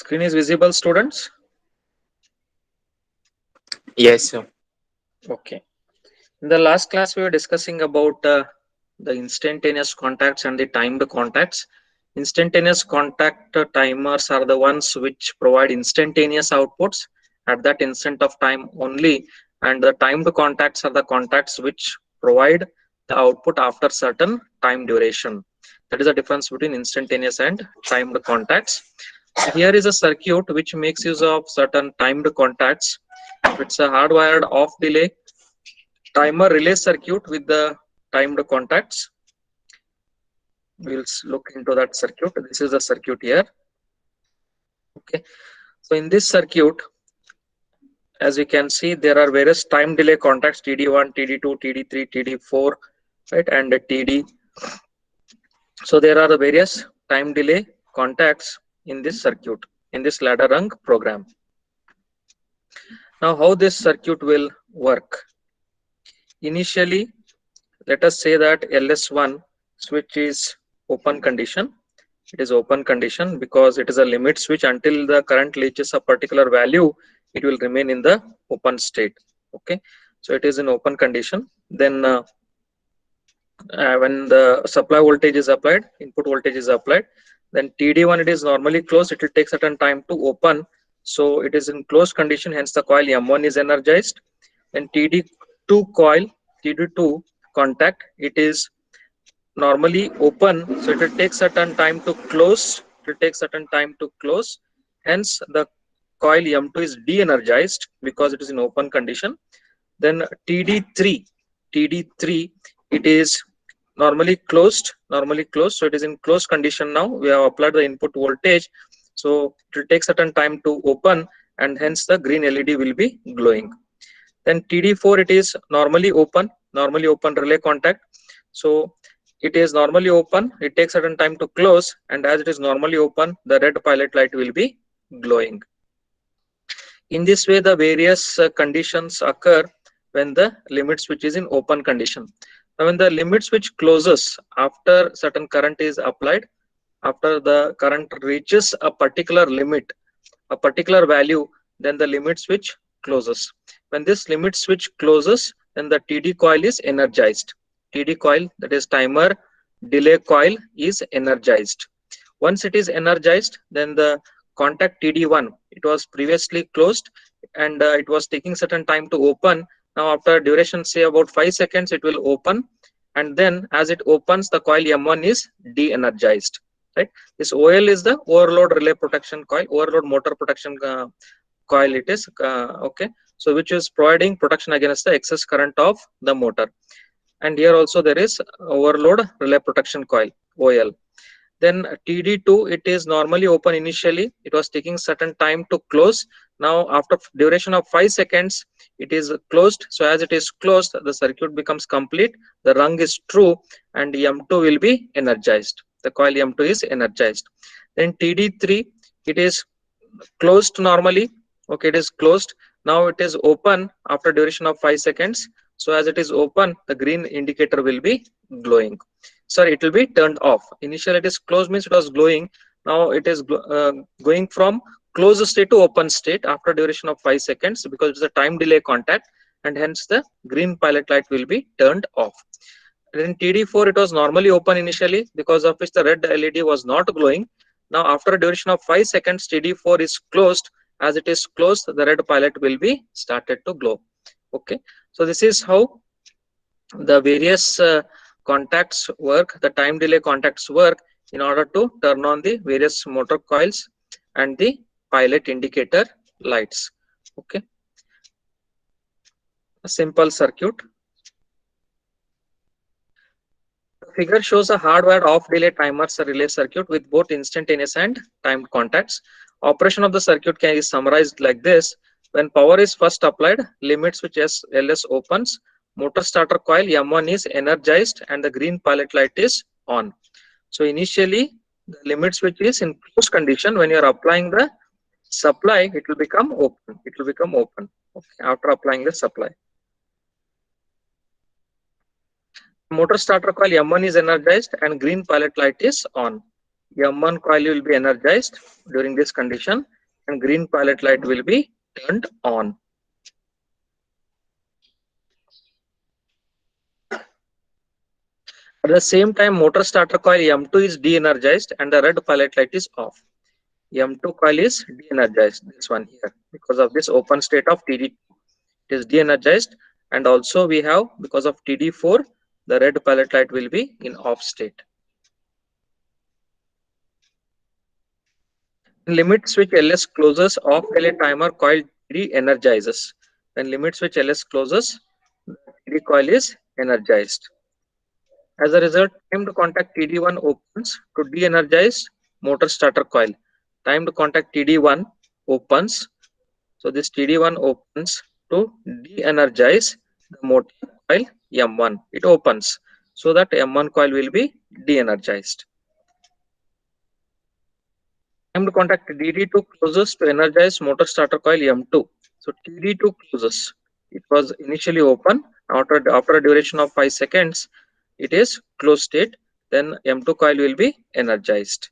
Screen is visible, students? Yes, sir. Okay. In the last class, we were discussing about the instantaneous contacts and the timed contacts. Instantaneous contact timers are the ones which provide instantaneous outputs at that instant of time only, and the timed contacts are the contacts which provide the output after certain time duration. That is the difference between instantaneous and timed contacts. So here is a circuit which makes use of certain timed contacts. It's a hardwired off delay timer relay circuit with the timed contacts. We'll look into that circuit. This is the circuit here. Okay, so in this circuit, as you can see, there are various time delay contacts: TD1, TD2, TD3, TD4, right, and TD. So there are the various time delay contacts in this circuit, in this ladder rung program. Now how this circuit will work? Initially, let us say that LS1 switch is open condition. It is open condition because it is a limit switch. Until the current reaches a particular value, it will remain in the open state. Okay, so it is in open condition. Then when the supply voltage is applied, input voltage is applied, then TD1 it is normally closed. It will take certain time to open, so it is in closed condition, hence the coil M1 is energized. Then TD2 coil, TD2 contact, it is normally open, so it will take certain time to close. It will take certain time to close, hence the coil M2 is de-energized because it is in open condition. Then TD3 it is normally closed, so it is in closed condition. Now we have applied the input voltage, so it will take certain time to open, and hence the green LED will be glowing. Then TD4 it is normally open relay contact, so it is normally open, it takes certain time to close, and as it is normally open, the red pilot light will be glowing. In this way, the various conditions occur when the limit switch is in open condition. Now when the limit switch closes, after certain current is applied, after the current reaches a particular limit, a particular value, then the limit switch closes. When this limit switch closes, then the TD coil is energized. TD coil, that is timer delay coil, is energized. Once it is energized, then the contact TD1, it was previously closed, and it was taking certain time to open. Now after duration, say about 5 seconds, it will open, and then as it opens, the coil M1 is de-energized. Right, this OL is the overload relay protection coil, overload motor protection coil it is. Okay, so which is providing protection against the excess current of the motor. And here also there is overload relay protection coil, OL. Then TD2, it is normally open initially, it was taking certain time to close. Now after duration of 5 seconds, it is closed. So as it is closed, the circuit becomes complete, the rung is true, and M2 will be energized. The coil M2 is energized. Then TD3, it is closed normally. Okay, it is closed. Now it is open after duration of 5 seconds. So as it is open, the green indicator will be glowing. Sorry, it will be turned off. Initially it is closed, means it was glowing. Now it is going from closed state to open state after duration of 5 seconds, because it's a time delay contact, and hence the green pilot light will be turned off. In TD4, it was normally open initially, because of which the red LED was not glowing. Now after a duration of 5 seconds, TD4 is closed. As it is closed, the red pilot will be started to glow. Okay, so this is how the various contacts work, the time delay contacts work, in order to turn on the various motor coils and the pilot indicator lights. Okay, a simple circuit. The figure shows a hardwired off delay timers relay circuit with both instantaneous and timed contacts. Operation of the circuit can be summarized like this. When power is first applied, limit switch LS opens, motor starter coil M1 is energized, and the green pilot light is on. So initially the limit switch is in closed condition. When you are applying the supply, it will become open. It will become open. Okay, after applying the supply. Motor starter coil M1 is energized and green pilot light is on. M1 coil will be energized during this condition, and green pilot light will be turned on. At the same time, motor starter coil M2 is de-energized and the red pilot light is off. M2 coil is de-energized, this one here, because of this open state of TD2. It is de-energized, and also we have, because of TD4, the red pilot light will be in off state. Limit switch LS closes, off delay timer coil TD energizes. When limit switch LS closes, the TD coil is energized. As a result, timed contact TD1 opens to de-energize motor starter coil. Timed contact TD1 opens. So this TD1 opens to de-energize the motor coil M1. It opens so that M1 coil will be de-energized. Timed contact TD2 closes to energize motor starter coil M2. So TD2 closes. It was initially open. After a duration of 5 seconds, it is closed state. Then M2 coil will be energized.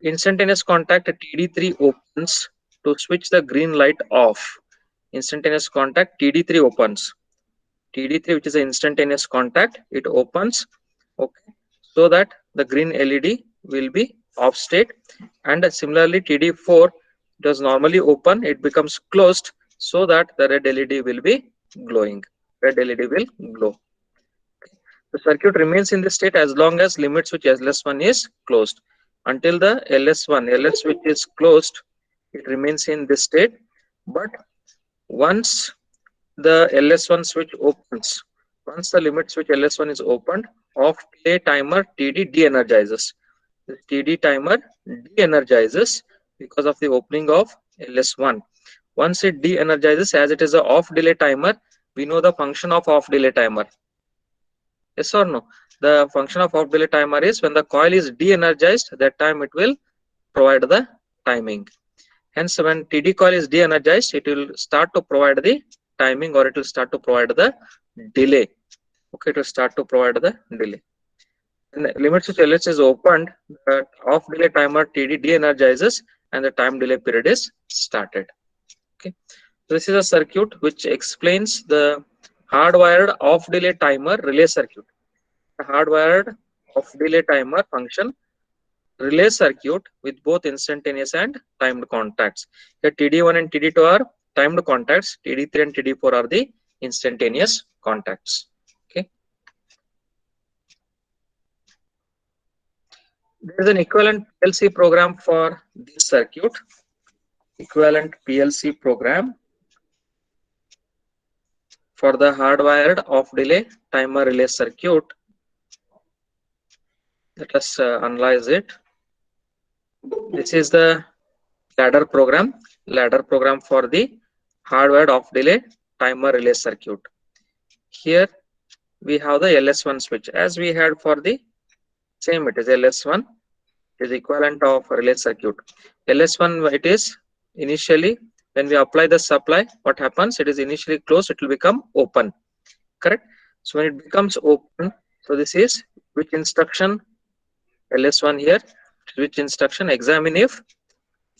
Instantaneous contact TD3 opens to switch the green light off. Instantaneous contact TD3 opens. TD3, which is an instantaneous contact, it opens, okay, so that the green LED will be off state. And similarly, TD4, it was normally open, it becomes closed so that the red LED will be glowing. Red LED will glow. The circuit remains in this state as long as limit switch LS1 is closed. Until the LS switch is closed, it remains in this state. But once the LS1 switch opens, once the limit switch LS1 is opened, off delay timer TD de-energizes. The TD timer de-energizes because of the opening of LS1. Once it de-energizes, as it is an off delay timer, we know the function of off delay timer. Yes or no? The function of off delay timer is when the coil is de-energized, that time it will provide the timing. Hence, when TD coil is de-energized, it will start to provide the timing, or it will start to provide the delay. Okay, it will start to provide the delay. When the limit switch LS is opened, the off delay timer TD de-energizes and the time delay period is started. Okay, so this is a circuit which explains the hardwired off delay timer relay circuit. The hardwired off delay timer function relay circuit with both instantaneous and timed contacts. Here TD1 and TD2 are timed contacts, TD3 and TD4 are the instantaneous contacts. Okay. There is an equivalent PLC program for this circuit. Equivalent PLC program for the hardwired off delay timer relay circuit. Let us analyze it. This is the ladder program for the hardwired off delay timer relay circuit. Here we have the LS1 switch as we had for the same. It is LS1 is equivalent of relay circuit. LS1, it is initially when we apply the supply, what happens? It is initially closed, it will become open, correct? So when it becomes open, so this is which instruction? LS1 here, which instruction? Examine if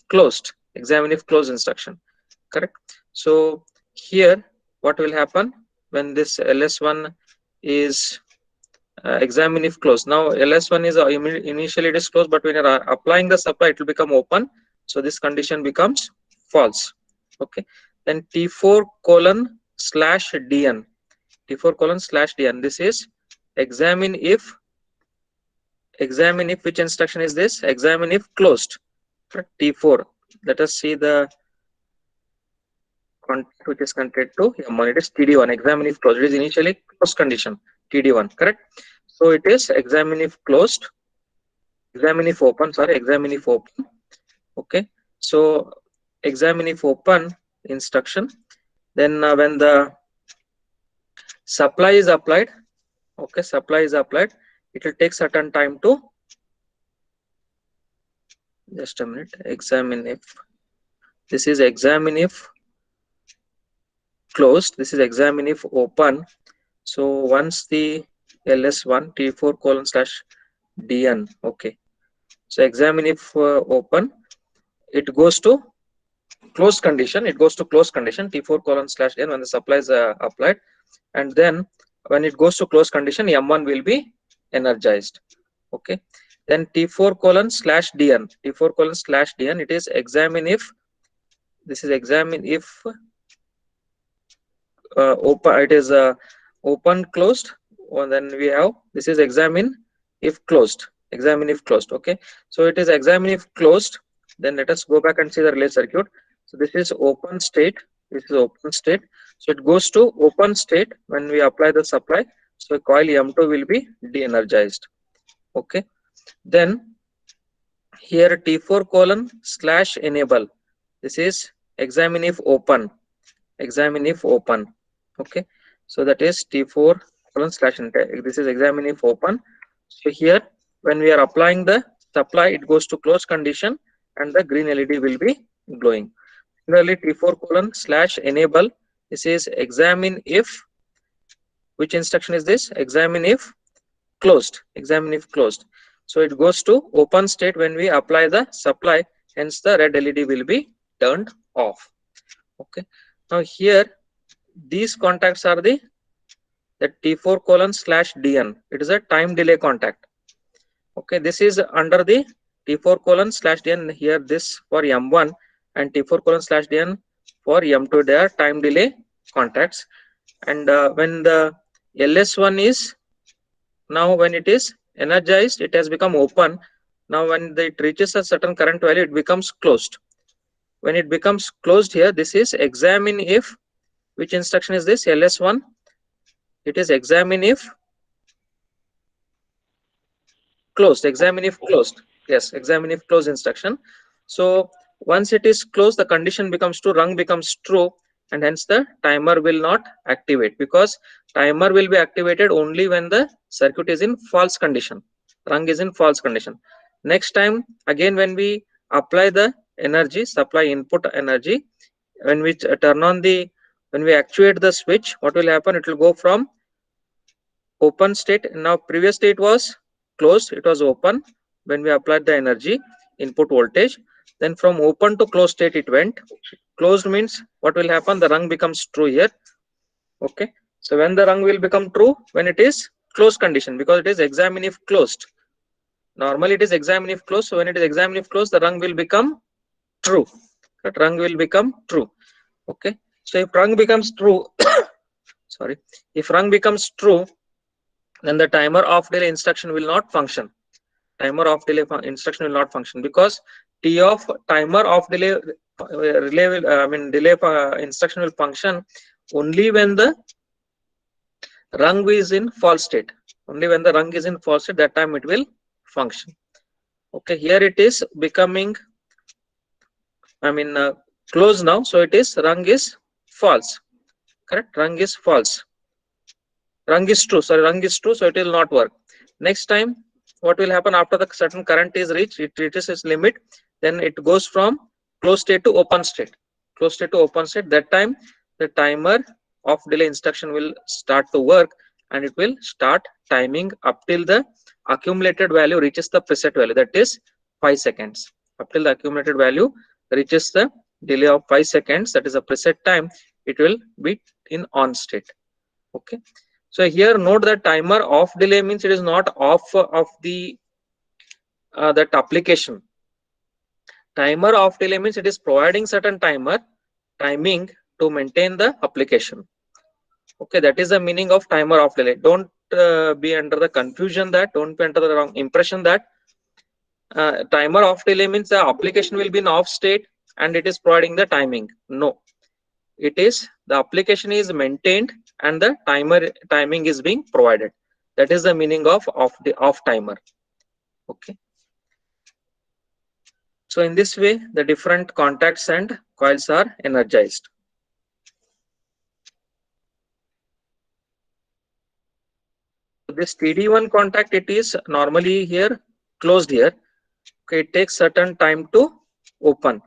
closed. Examine if closed instruction, correct? So here what will happen when this LS1 is examine if closed? Now LS1 is initially it is closed, but when you are applying the supply, it will become open. So this condition becomes false. Okay, then T4:/DN. T4:/DN. This is examine if. Examine if, which instruction is this? Examine if closed. T4. Let us see the contact which is connected to M1. It is TD1. Examine if closed. It is initially closed condition. TD1, correct? So it is examine if closed. Examine if open. Sorry, examine if open. Okay. So examine if open instruction. Then when the supply is applied, okay, supply is applied, it will take certain time to, just a minute, examine if, this is examine if closed, this is examine if open. So once the LS1 T4:/DN, okay, so examine if open, it goes to closed condition. It goes to closed condition T4 colon slash n when the supply is applied, and then when it goes to closed condition, M1 will be energized. Okay, then T4 colon slash dn, T4 colon slash dn, it is examine if, this is examine if open, it is open closed, and then we have, this is examine if closed, examine if closed. Okay, so it is examine if closed. Then let us go back and see the relay circuit. So this is open state, this is open state, so it goes to open state when we apply the supply, so coil M2 will be de-energized. Okay, then here T4 colon slash enable, this is examine if open, examine if open. Okay, so that is T4 colon slash enable, this is examine if open. So here when we are applying the supply, it goes to closed condition and the green LED will be glowing. Similarly, T4 colon slash enable, this is examine if, which instruction is this, examine if closed, examine if closed. So it goes to open state when we apply the supply, hence the red LED will be turned off. Okay, now here these contacts are the T4 colon slash dn, it is a time delay contact. Okay, this is under the T4 colon slash dn, here this for M1 and T4 colon slash dn for M2, they are time delay contacts. And when the LS1 is, now when it is energized, it has become open. Now when it reaches a certain current value, it becomes closed. When it becomes closed here, this is examine if, which instruction is this, LS1, it is examine if closed, examine if closed, yes, examine if closed instruction. So once it is closed, the condition becomes true, rung becomes true, and hence the timer will not activate, because timer will be activated only when the circuit is in false condition, rung is in false condition. Next time again when we apply the energy, supply input energy, when we turn on the, when we actuate the switch, what will happen, it will go from open state. Now previous state was closed, it was open when we applied the energy input voltage, then from open to closed state it went. Closed means what will happen, the rung becomes true here. Okay, so when the rung will become true, when it is closed condition, because it is examine if closed, normally it is examine if closed, so when it is examine if closed, the rung will become true, that rung will become true. Okay, so if rung becomes true sorry, if rung becomes true, then the timer off delay instruction will not function, timer off delay instruction will not function, because T of timer off delay relay will, delay instruction will function only when the rung is in false state, only when the rung is in false state, that time it will function. Okay, here it is becoming, close now, so it is rung is false, correct, rung is false, rung is true, sorry, rung is true, so it will not work. Next time what will happen, after the certain current is reached, it reaches its limit, then it goes from closed state to open state, closed state to open state, that time the timer off delay instruction will start to work, and it will start timing up till the accumulated value reaches the preset value, that is 5 seconds. Up till the accumulated value reaches the delay of 5 seconds, that is a preset time, it will be in on state. Okay, so here note that timer off delay means it is not off of the that application. Timer off delay means it is providing certain timing to maintain the application. Okay, that is the meaning of timer off delay. Don't be under the confusion, that don't be under the wrong impression that timer off delay means the application will be in off state and it is providing the timing. No, it is the application is maintained and the timing is being provided. That is the meaning of off timer. Okay, so in this way the different contacts and coils are energized. This TD1 contact, it is normally here closed here. Okay, it takes certain time to open,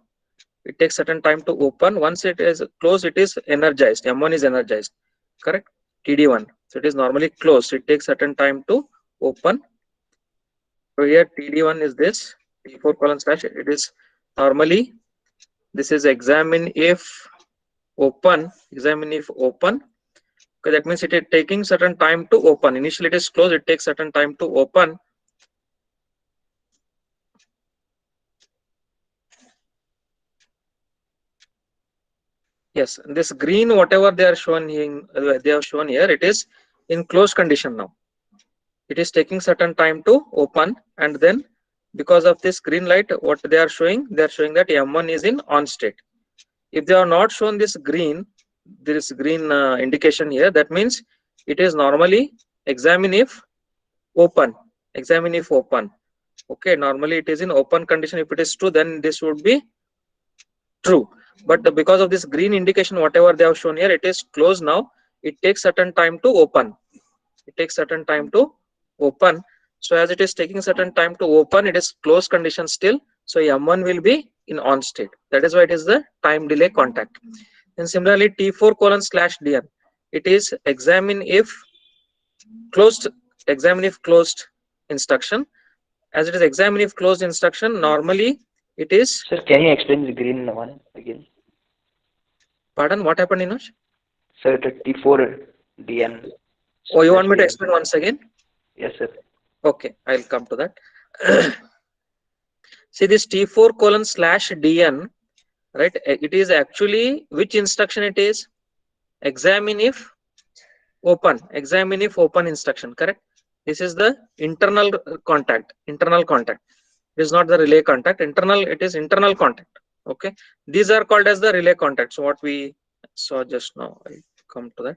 it takes certain time to open. Once it is closed, it is energized, M1 is energized, correct, TD1, so it is normally closed, it takes certain time to open. So here TD1 is this, T4 colon slash, it is Normally, this is examine if open, examine if open. Okay, that means it is taking certain time to open. Initially it is closed, it takes certain time to open. Yes, this green, whatever they are shown here, it is in closed condition now. It is taking certain time to open, and then because of this green light, what they are showing that M1 is in on state. If they are not shown this green indication here, that means it is normally examine if open. Examine if open. Okay, normally it is in open condition. If it is true, then this would be true. But because of this green indication, whatever they have shown here, it is closed now. It takes certain time to open. It takes certain time to open. So as it is taking certain time to open, it is closed condition still. So M1 will be in on state. That is why it is the time delay contact. And similarly, T4:/DN, it is examine if closed instruction. As it is examine if closed instruction, normally it is. Sir, can you explain the green one again? Pardon, what happened, Inosh? Sir, the T4:DN. Oh, you want me to explain once again? Yes, sir. Okay, I'll come to that. See, this T4:/DN, right? It is actually which instruction it is? Examine if open. Examine if open instruction, correct? This is the internal contact. Internal contact. It is not the relay contact. It is internal contact. Okay. These are called as the relay contacts. So what we saw just now. I'll come to that.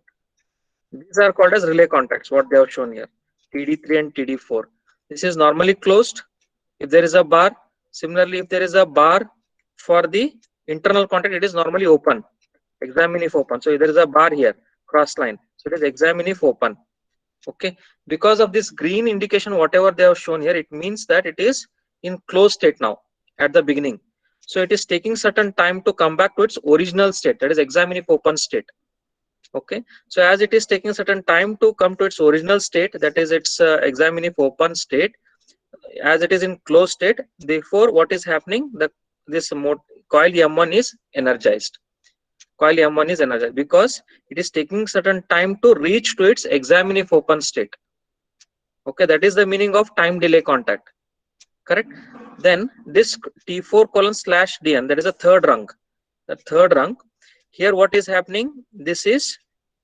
These are called as relay contacts. What they have shown here. TD3 and TD4. This is normally closed. If there is a bar, similarly, if there is a bar for the internal contact, it is normally open. Examine if open. So there is a bar here, cross line. So it is examine if open. Okay. Because of this green indication, whatever they have shown here, it means that it is in closed state now at the beginning. So it is taking certain time to come back to its original state. That is examine if open state. Okay. So as it is taking certain time to come to its original state, that is its examine if open state, as it is in closed state, therefore what is happening, this coil M1 is energized. Coil M1 is energized because it is taking certain time to reach to its examine if open state. Okay, that is the meaning of time delay contact, correct? Then this T4:/DN, that is a third rung. The third rung here, what is happening? This is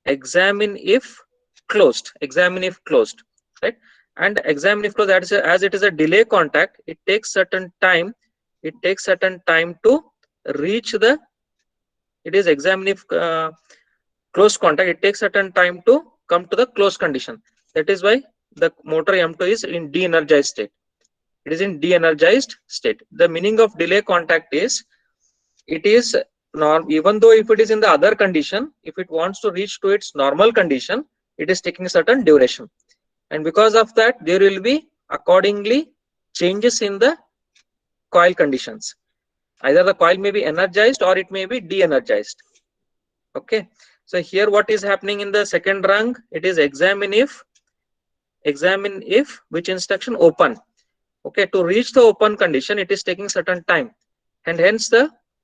examine if closed. Examine if closed, right? And examine if closed, as it is a delay contact, it takes certain time. It takes certain time to reach the. It is examine if closed contact. It takes certain time to come to the closed condition. That is why the motor M2 is in de-energized state. It is in de-energized state. The meaning of delay contact is, it is even though if it is in the other condition, if it wants to reach to its normal condition, it is taking a certain duration, and because of that there will be accordingly changes in the coil conditions. Either the coil may be energized or it may be de-energized. Okay, so here what is happening in the second rung, it is examine if which instruction? Open. Okay, to reach the open condition, it is taking certain time, and hence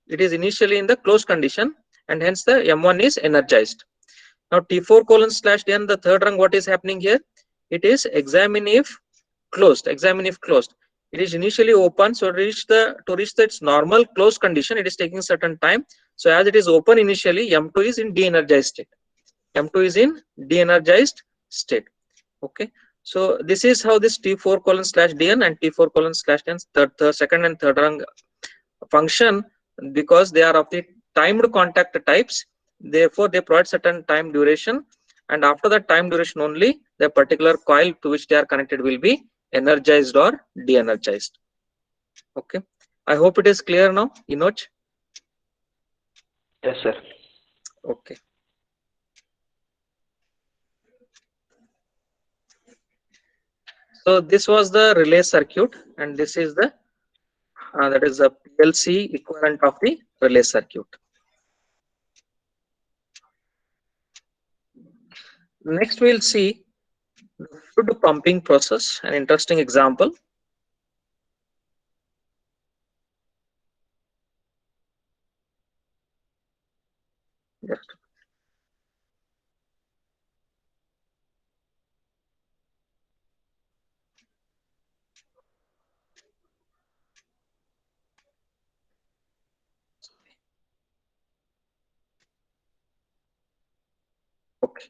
it is initially in the closed condition, and hence the M1 is energized. Now T4:/DN, the third rung, what is happening here? It is examine if closed. Examine if closed. It is initially open, so to reach its normal closed condition, it is taking certain time. So as it is open initially, M2 is in de-energized state. M2 is in de-energized state. Okay. So this is how this T4:/DN and T4:/DN third, second and third rung function, because they are of the timed contact types. Therefore, they provide certain time duration, and after that time duration only, the particular coil to which they are connected will be energized or de-energized. Okay. I hope it is clear now, Inoch. Yes, sir. Okay. So this was the relay circuit, and this is the that is a PLC equivalent of the relay circuit. Next, we'll see the fluid pumping process, an interesting example. Just okay.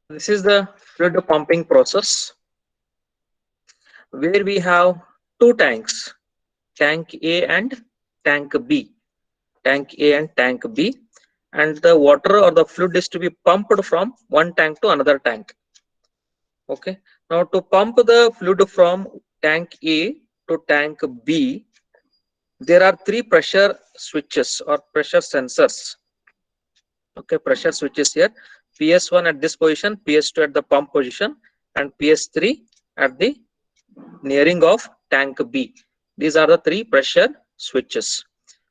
This is the fluid pumping process where we have two tanks, tank A and tank B. Tank A and tank B, and the water or the fluid is to be pumped from one tank to another tank. Okay. Now to pump the fluid from tank A to tank B, there are three pressure switches or pressure sensors. Okay, pressure switches here. PS1 at this position, PS2 at the pump position, and PS3 at the nearing of tank B. These are the three pressure switches.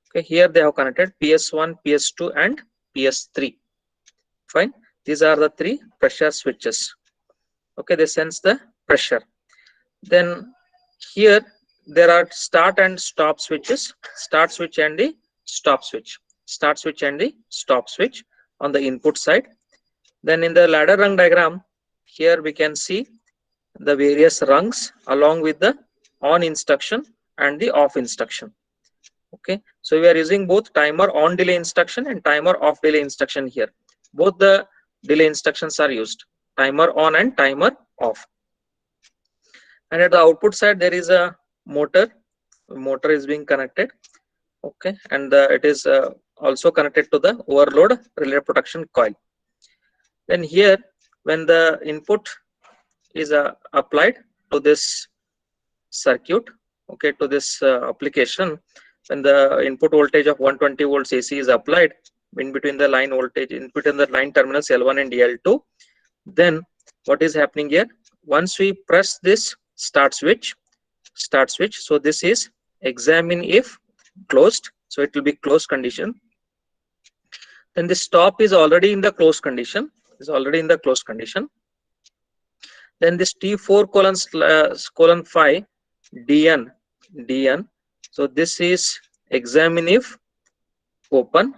Okay, here they have connected PS1, PS2, and PS3. Fine. These are the three pressure switches. Okay, they sense the pressure. Then here there are start and stop switches, start switch and the stop switch, start switch and the stop switch on the input side. Then in the ladder rung diagram, here we can see the various rungs along with the on instruction and the off instruction. Okay, so we are using both timer on delay instruction and timer off delay instruction here. Both the delay instructions are used, timer on and timer off. And at the output side there is a motor is being connected. Okay, and it is also connected to the overload relay protection coil. Then here when the input is applied to this circuit, okay, to this application, when the input voltage of 120 volts AC is applied in between the line voltage, in between the line terminals L1 and L2, then what is happening here? Once we press this start switch, so this is examine if closed, so it will be closed condition. Then the stop is already in the closed condition, Then this T4 colon 5 DN. So this is examine if open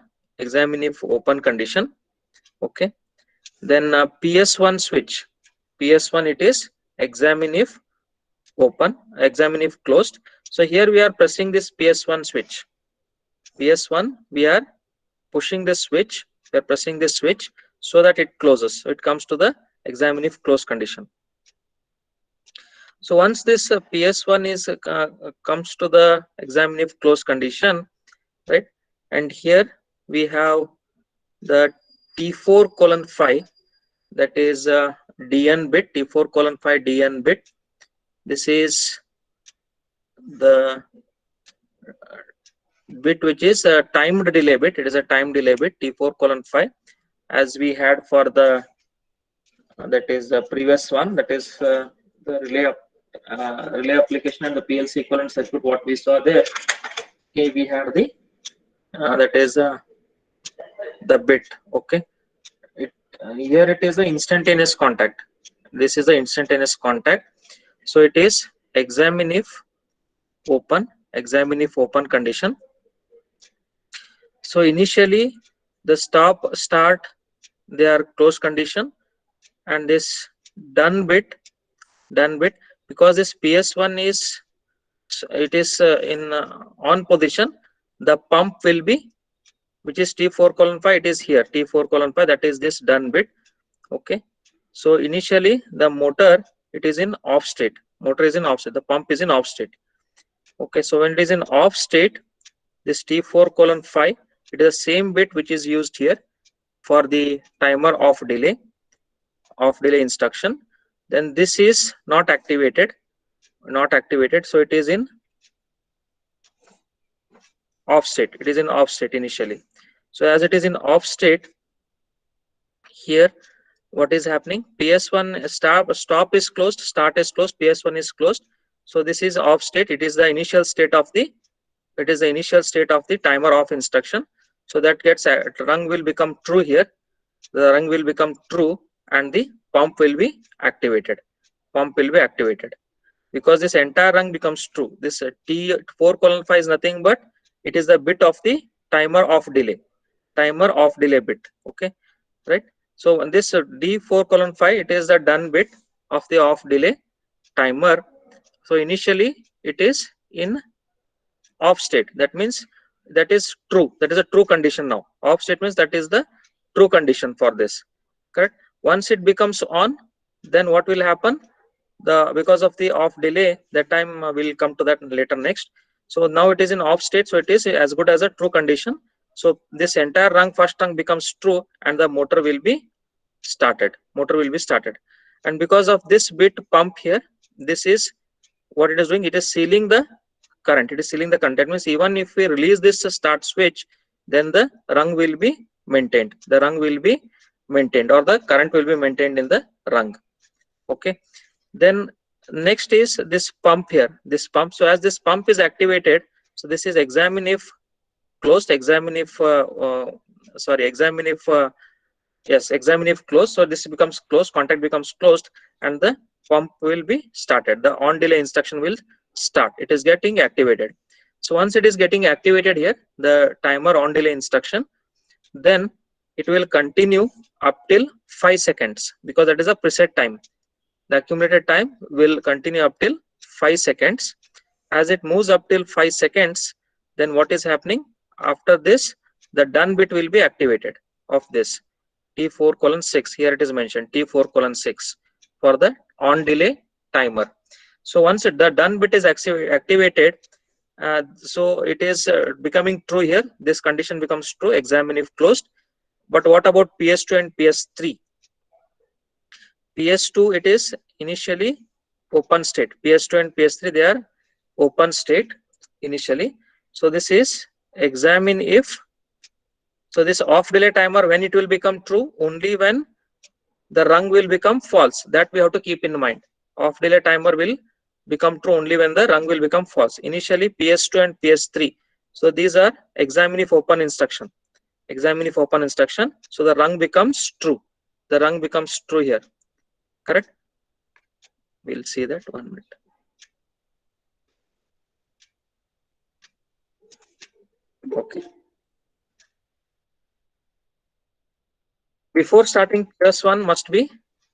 condition. Okay. Then PS1 switch, PS1 it is examine if open, examine if closed. So here we are pressing this PS1 switch. PS1 we are pushing the switch, we are pressing this switch so that it closes. So it comes to the examine if closed condition. So once this PS1 is comes to the examine if closed condition, right? And here we have the T4 colon 5, that is DN bit, T4 colon 5 DN bit. This is the bit which is a timed delay bit. It is a timed delay bit, T4 colon 5, as we had for the that is the previous one, that is the relay application and the PLC equivalent circuit. What we saw there, okay, we had the that is the bit. Okay, here it is the instantaneous contact. This is the instantaneous contact. So it is examine if open condition. So initially the start they are closed condition, and this done bit, because this PS1 is in on position, the pump will be, which is T4 colon 5, it is here T4 colon 5, that is this done bit. Okay, so initially the motor, it is in off state, the pump is in off state. Okay, so when it is in off state, this T4 colon 5, it is the same bit which is used here for the timer off delay instruction. Then this is not activated, so it is in off state, initially. So as it is in off state, here what is happening, PS1 stop is closed, start is closed, PS1 is closed. So this is off state, it is the initial state of the timer off instruction. So that gets rung will become true here, and the pump will be activated, because this entire rung becomes true. This T4 colon 5 is nothing but It is the bit of the timer off delay bit. Okay, right? So on this D4:5, it is the done bit of the off delay timer. So initially it is in off state. That means that is true. That is a true condition now. Off state means that is the true condition for this. Correct. Once it becomes on, then what will happen? Because of the off delay, that time we'll come to that later next. So now it is in off state, so it is as good as a true condition. So this entire first rung becomes true, and the motor will be started. And because of this bit pump here, this is what it is doing. It is sealing the current. That means even if we release this start switch, then the rung will be maintained. Or the current will be maintained in the rung. Okay. Then next is this pump here. So as this pump is activated, so this is examine if closed, examine if closed. So this becomes closed, contact becomes closed, and the pump will be started. The on delay instruction will start. It is getting activated. So once it is getting activated here, the timer on delay instruction, then it will continue up till 5 seconds, because that is a preset time. The accumulated time will continue up till 5 seconds. As it moves up till 5 seconds, then what is happening? After this, the done bit will be activated of this T4:6. Here it is mentioned T4:6 for the on delay timer. So once the done bit is activated, so it is becoming true here. This condition becomes true, examine if closed. But what about PS2 and PS3? PS2, it is initially open state. PS2 and PS3, they are open state initially. So this is examine if. So this off delay timer, when it will become true? Only when the rung will become false. That we have to keep in mind. Off delay timer will become true only when the rung will become false. Initially PS2 and PS3. So these are examine if open instruction. So the rung becomes true. Here. Correct? We'll see that 1 minute. Okay. Before starting, PS1 must be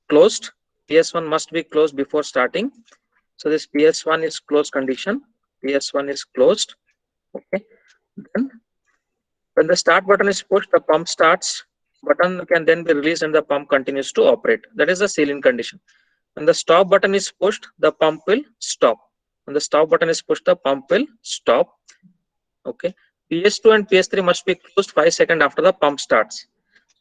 closed. Before starting. So this PS1 is closed condition. PS1 is closed. Okay. Then when the start button is pushed, the pump starts. Button can then be released and the pump continues to operate. That is the sealing condition. When the stop button is pushed, the pump will stop. When the stop button is pushed, the pump will stop. Okay. PS2 and PS3 must be closed 5 seconds after the pump starts.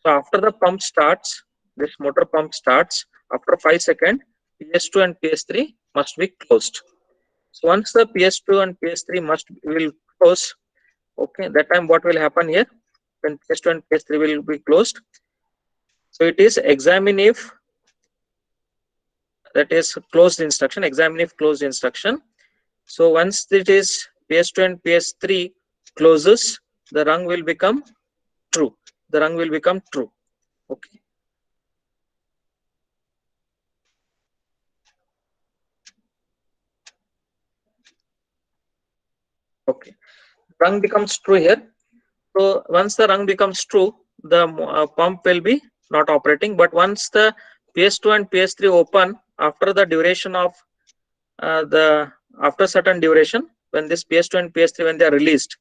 So after the pump starts, this motor pump starts, after 5 seconds, PS2 and PS3 must be closed. So once the PS2 and PS3 will close, okay, that time what will happen here? When PS2 and PS3 will be closed, so it is examine if, that is closed instruction, examine if closed instruction. So once it is PS2 and PS3 closes, the rung will become true. Okay. Okay. Rung becomes true here. So once the rung becomes true, the pump will be not operating. But once the PS2 and PS3 open, after the duration of after certain duration, when this PS2 and PS3, when they are released,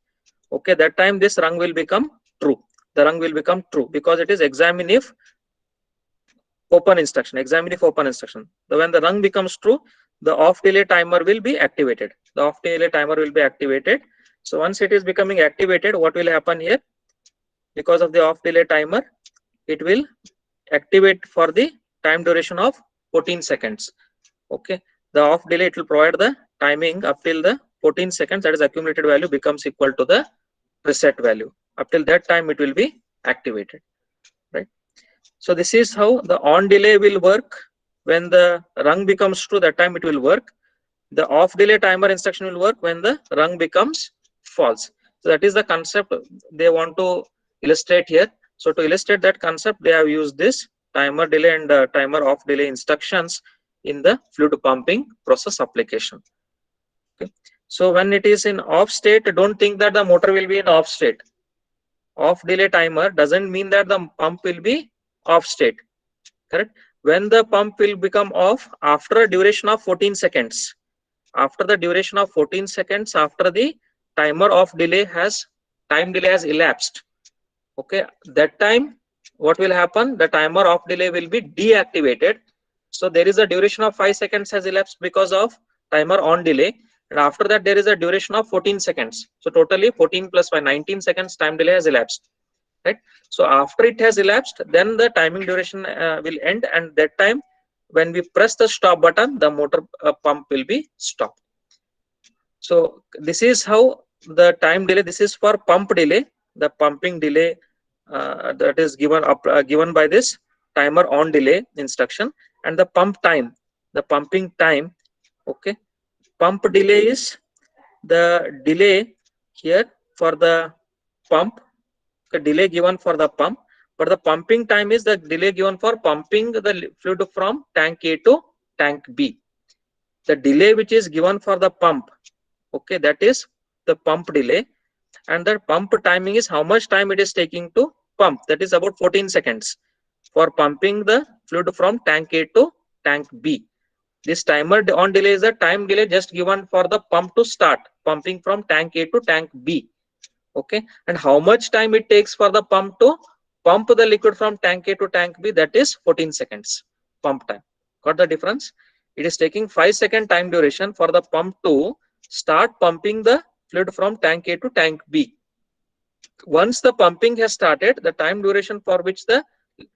okay, that time this rung will become true. Because it is examine if open instruction. So when the rung becomes true, the off delay timer will be activated. So once it is becoming activated, what will happen here? Because of the off delay timer, it will activate for the time duration of 14 seconds. Okay, the off delay, it will provide the timing up till the 14 seconds, that is accumulated value becomes equal to the preset value. Up till that time it will be activated, right? So this is how the on delay will work. When the rung becomes true, that time it will work. The off delay timer instruction will work when the rung becomes false. So that is the concept they want to illustrate here. So to illustrate that concept, they have used this timer delay and timer off delay instructions in the fluid pumping process application. Okay. So when it is in off state, don't think that the motor will be in off state. Off delay timer doesn't mean that the pump will be off state. Correct? When the pump will become off after a duration of 14 seconds. After the duration of 14 seconds, after the timer of delay has time delay has elapsed. Okay, that time what will happen? The timer of delay will be deactivated. So there is a duration of 5 seconds has elapsed because of timer on delay, and after that there is a duration of 14 seconds. So totally 14 plus 5, 19 seconds time delay has elapsed, right? So after it has elapsed, then the timing duration will end, and that time when we press the stop button, the motor pump will be stopped. So this is how the time delay, this is for pump delay, the pumping delay that is given by this timer on delay instruction. And the pump time, the pumping time, okay, pump delay is the delay here for the pump, the delay given for the pump, but the pumping time is the delay given for pumping the fluid from tank A to tank B. The delay which is given for the pump, okay, that is the pump delay, and the pump timing is how much time it is taking to pump, that is about 14 seconds for pumping the fluid from tank A to tank B. This timer on delay is the time delay just given for the pump to start pumping from tank A to tank B. Okay, and how much time it takes for the pump to pump the liquid from tank A to tank B, that is 14 seconds pump time. Got the difference? It is taking 5-second time duration for the pump to start pumping the fluid from tank A to tank B. Once the pumping has started, the time duration for which the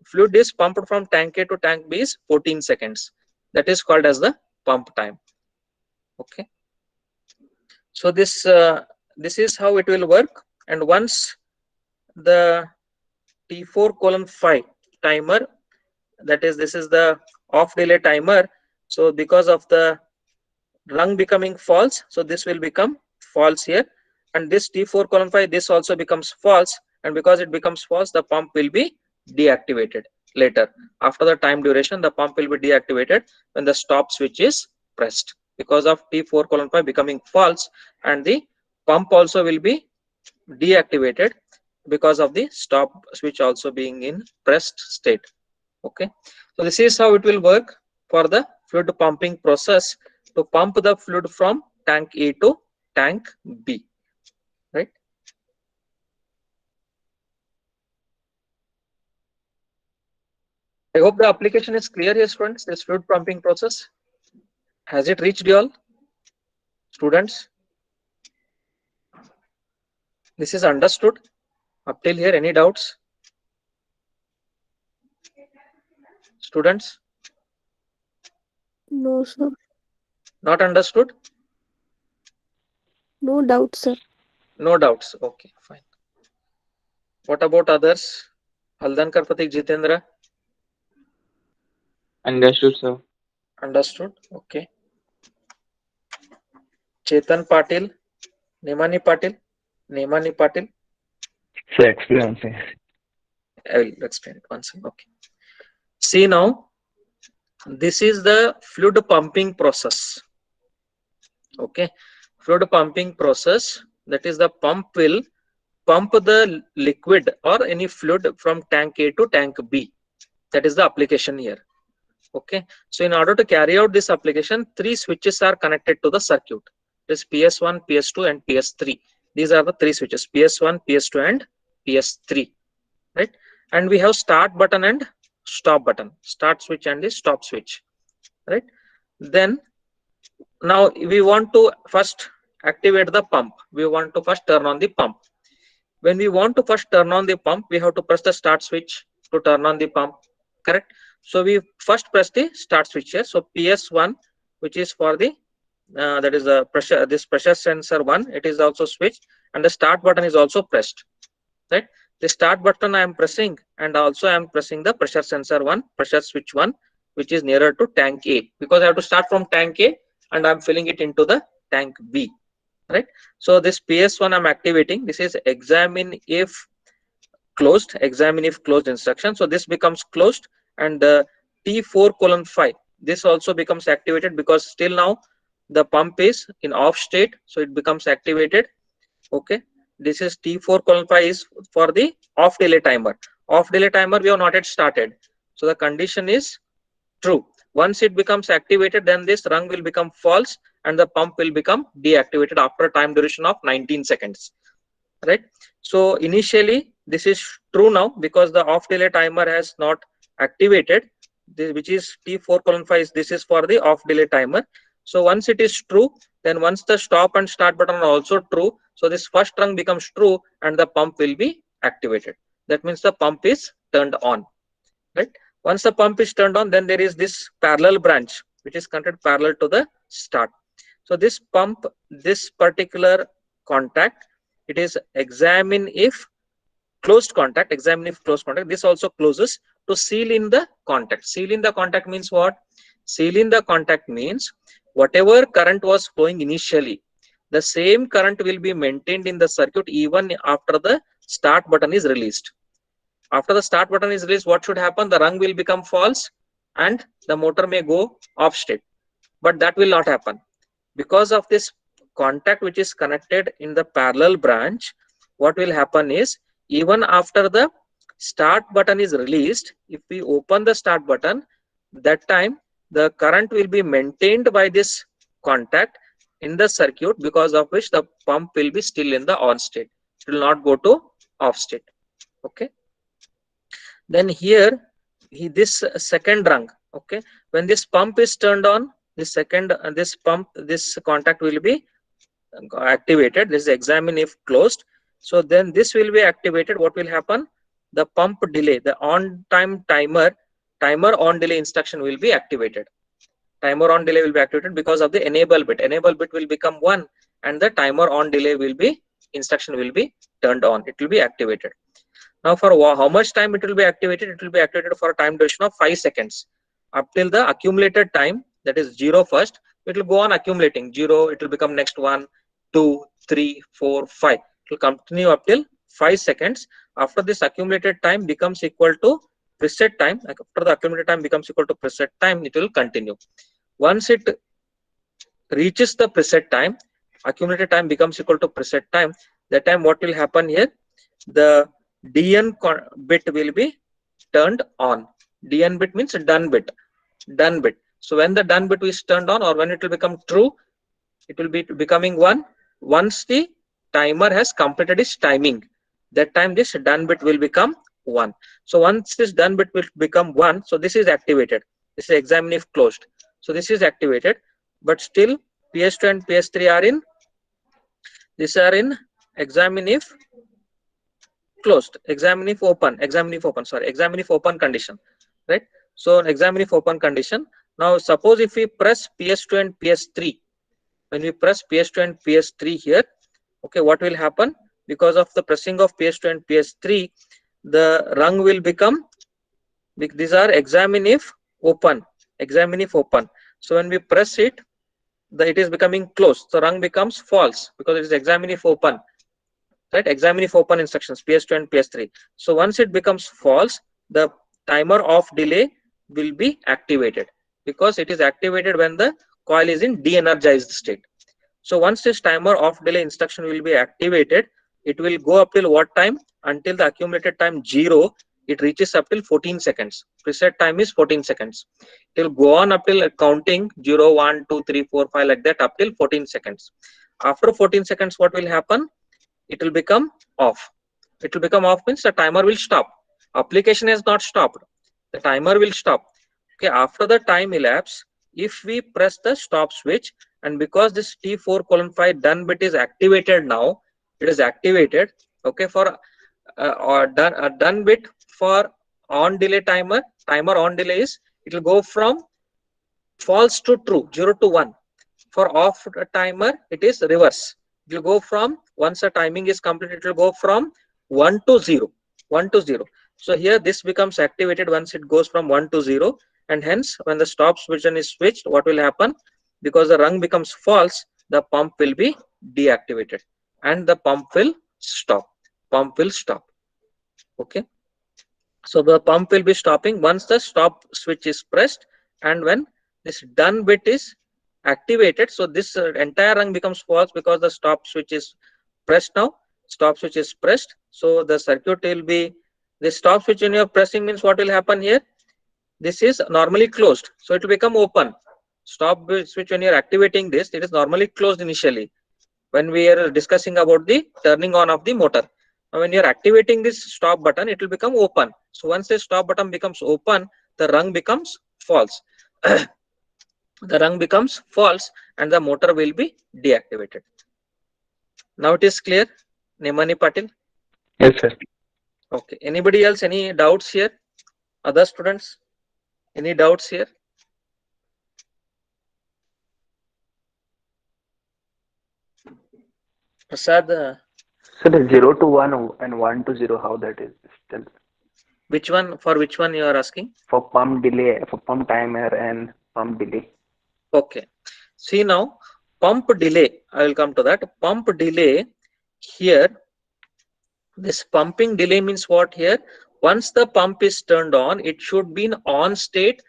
fluid is pumped from tank A to tank B is 14 seconds. That is called as the pump time. Okay, so this is how it will work. And once the T4:5 timer, that is, this is the off delay timer, so because of the rung becoming false, so this will become false here, and this T4:5, this also becomes false, and because it becomes false, the pump will be deactivated later. After the time duration, the pump will be deactivated when the stop switch is pressed, because of T4:5 becoming false, and the pump also will be deactivated because of the stop switch also being in pressed state. Okay, so this is how it will work for the fluid pumping process to pump the fluid from tank A to tank B, right? I hope the application is clear here, students. This fluid pumping process, has it reached you all, students? This is understood up till here? Any doubts, students? No, sir. Not understood? No doubt, sir. No doubts. Okay, fine. What about others? Haldankar, Pratik, Jitendra? Understood, sir. Understood. Okay. Chetan Patil, Nemani Patil, Nemani Patil. So explain. I will explain it once. Okay. See now, this is the fluid pumping process. Okay, fluid pumping process, that is the pump will pump the liquid or any fluid from tank A to tank B. That is the application here. Okay, so in order to carry out this application, 3 switches are connected to the circuit. This PS1, PS2 and PS3. These are the 3 switches, PS1, PS2 and PS3, right? And we have start button and stop button, start switch and the stop switch, right? Then now we want to first activate the pump. We want to first turn on the pump. When we want to first turn on the pump, we have to press the start switch to turn on the pump, correct? So we first press the start switch here. So PS1, which is for the that is the pressure, this pressure sensor 1, it is also switched, and the start button is also pressed, right? The start button I am pressing, and also I am pressing the pressure sensor 1, pressure switch 1, which is nearer to tank A, because I have to start from tank A and I'm filling it into the tank B, right? So this PS1 I'm activating. This is examine if closed, examine if closed instruction. So this becomes closed, and the T4:5, this also becomes activated, because still now the pump is in off state, so it becomes activated. Okay, this is T4:5 is for the off delay timer. Off delay timer we have not yet started, so the condition is true. Once it becomes activated, then this rung will become false and the pump will become deactivated after a time duration of 19 seconds, right? So initially this is true now because the off delay timer has not activated, which is T4:5. This is for the off delay timer. So once it is true, then once the stop and start button are also true, so this first rung becomes true and the pump will be activated. That means the pump is turned on, right? Once the pump is turned on, then there is this parallel branch which is connected parallel to the start. So this pump, this particular contact, it is examine if closed contact, examine if closed contact. This also closes to seal in the contact. Seal in the contact means what? Seal in the contact means whatever current was flowing initially, the same current will be maintained in the circuit even after the start button is released. After the start button is released, what should happen? The rung will become false and the motor may go off state. But that will not happen. Because of this contact which is connected in the parallel branch, what will happen is even after the start button is released, if we open the start button, that time the current will be maintained by this contact in the circuit, because of which the pump will be still in the on state. It will not go to off state. Okay. Then here this second rung, okay, when this pump is turned on, this second this pump, this contact will be activated. This is examine if closed. So then this will be activated. What will happen? The pump delay, the on time timer on delay instruction will be activated. Timer on delay will be activated because of the enable bit. Enable bit will become 1 and the timer on delay will be, instruction will be turned on. It will be activated. Now for how much time it will be activated? It will be activated for a time duration of 5 seconds. Up till the accumulated time, that is 0 first, it will go on accumulating. 0, it will become next 1, 2, 3, 4, 5. It will continue up till 5 seconds. After this accumulated time becomes equal to preset time, after the accumulated time becomes equal to preset time, it will continue. Once it reaches the preset time, accumulated time becomes equal to preset time, that time what will happen here? The DN bit will be turned on. DN bit means done bit. Done bit. So when the done bit is turned on, or when it will become true, it will be becoming 1. Once the timer has completed its timing, that time this done bit will become 1. So once this done bit will become 1, so this is activated. This is examine if closed. So this is activated, but still PS2 and PS3 are in, these are in examine if closed, examine if open, examine if open condition, right? So examine if open condition. Now suppose if we press PS2 and PS3, when we press PS2 and PS3 here, okay, what will happen? Because of the pressing of PS2 and PS3, the rung will become, these are examine if open, examine if open. So when we press it, it is becoming closed. So rung becomes false because it is examine if open, right? Examine if open instructions, PS2 and PS3. So once it becomes false, the timer off delay will be activated, because it is activated when the coil is in de-energized state. So once this timer off delay instruction will be activated, it will go up till what time? Until the accumulated time 0, it reaches up till 14 seconds. Preset time is 14 seconds. It will go on up till counting 0, 1, 2, 3, 4, 5 like that up till 14 seconds. After 14 seconds, what will happen? It will become off. It will become off means the timer will stop. Application has not stopped. The timer will stop. Okay, after the time elapse, if we press the stop switch, and because this T4:5 done bit is activated now, it is activated. Okay, for done bit for on delay timer on delay is, it will go from false to true, 0 to 1. For off timer, it is reverse. It will go from, once the timing is completed, it will go from 1 to 0. 1 to 0. So here this becomes activated once it goes from 1 to 0, and hence when the stop switch is switched, what will happen? Because the rung becomes false, the pump will be deactivated and the pump will stop. Pump will stop. Okay. So the pump will be stopping once the stop switch is pressed, and when this done bit is activated. So this entire rung becomes false because the stop switch is pressed now. Stop switch is pressed. So the circuit will be, the stop switch when you are pressing means what will happen here? This is normally closed. So it will become open. Stop switch when you are activating this, it is normally closed initially when we are discussing about the turning on of the motor. Now when you are activating this stop button, it will become open. So once the stop button becomes open, the rung becomes false. The rung becomes false and the motor will be deactivated. Now it is clear, Nemani Patil? Yes, sir. Okay. Anybody else? Any doubts here? Other students? Any doubts here? Prasad, So the 0 to 1 and 1 to 0, how that is still which one, for which one you are asking? for pump delay, for pump timer and pump delay. Okay. See now, pump delay, I will come to that. Pump delay here, this pumping delay means what here? Once the pump is turned on, it should be in on state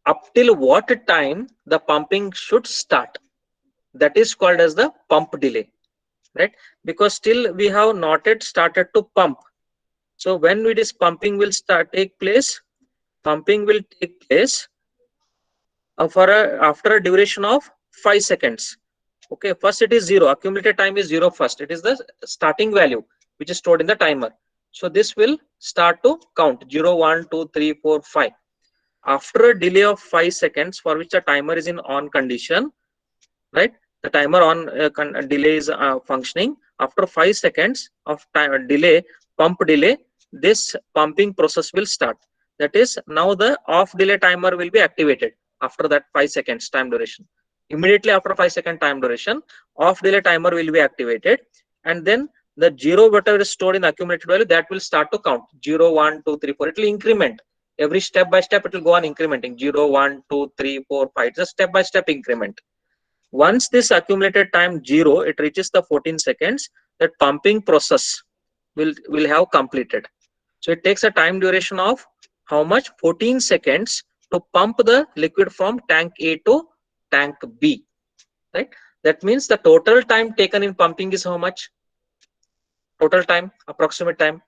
up till what time the pumping should start. That is called as the pump delay, right? Because still we have not yet started to pump. So when it is pumping will take place, pumping will take place after a duration of 5 seconds. Okay, first it is 0, accumulated time is 0 first. It is the starting value which is stored in the timer. So this will start to count 0, 1, 2, 3, 4, 5. After a delay of 5 seconds for which the timer is in on condition, right? The timer on delay is functioning. After 5 seconds of time delay, pump delay, this pumping process will start. That is, now the off delay timer will be activated after that 5 seconds time duration. Immediately after 5-second time duration, off delay timer will be activated, and then the 0 whatever is stored in accumulated value, that will start to count 0, 1, 2, 3, 4. It will increment every step by step. It will go on incrementing 0, 1, 2, 3, 4, 5. It's a step by step increment. Once this accumulated time 0, it reaches the 14 seconds, that pumping process will have completed. So it takes a time duration of how much? 14 seconds to pump the liquid from tank A to tank B, right? That means the total time taken in pumping is how much? Total time, approximate time.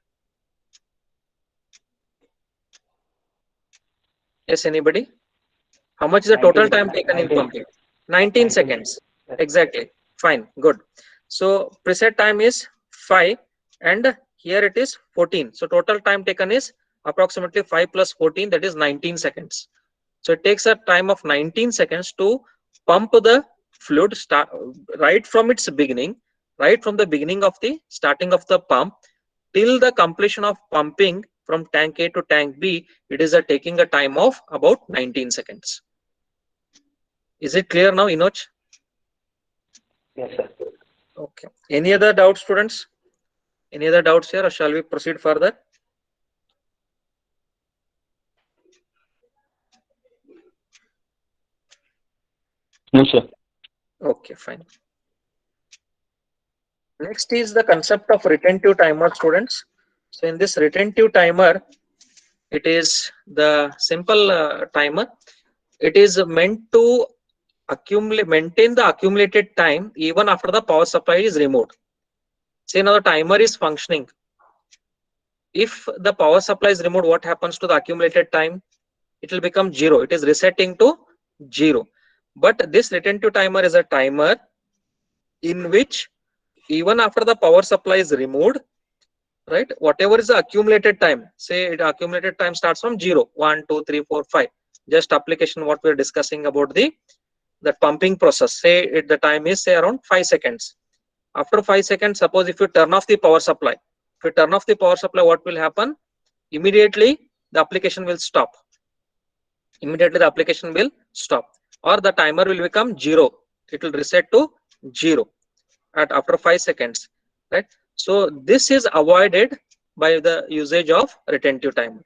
Yes, anybody? How much is the total 19, time taken in 19, pumping? 19 19. seconds. Exactly. Fine. Good. So preset time is 5 and here it is 14. So total time taken is approximately 5 plus 14, that is 19 seconds. So it takes a time of 19 seconds to pump the fluid right from its beginning, right from the beginning of the starting of the pump till the completion of pumping from tank A to tank B. It is taking a time of about 19 seconds. Is it clear now, Inoj? Yes, sir. Okay. Any other doubts, students? Any other doubts here, or shall we proceed further? No, sir. Okay, fine. Next is the concept of retentive timer, students. So in this retentive timer, it is the simple timer. It is meant to maintain the accumulated time even after the power supply is removed. Say now the timer is functioning. If the power supply is removed, what happens to the accumulated time? It will become 0. It is resetting to 0. But this retentive timer is a timer in which even after the power supply is removed, right, whatever is the accumulated time, say the accumulated time starts from 0, 1, 2, 3, 4, 5. Just application what we are discussing about the pumping process. Say the time is say around 5 seconds. After 5 seconds, suppose if you turn off the power supply, if you turn off the power supply, what will happen? Immediately the application will stop. Immediately the application will stop, or the timer will become 0. It will reset to 0 at after 5 seconds, right? So this is avoided by the usage of retentive timer.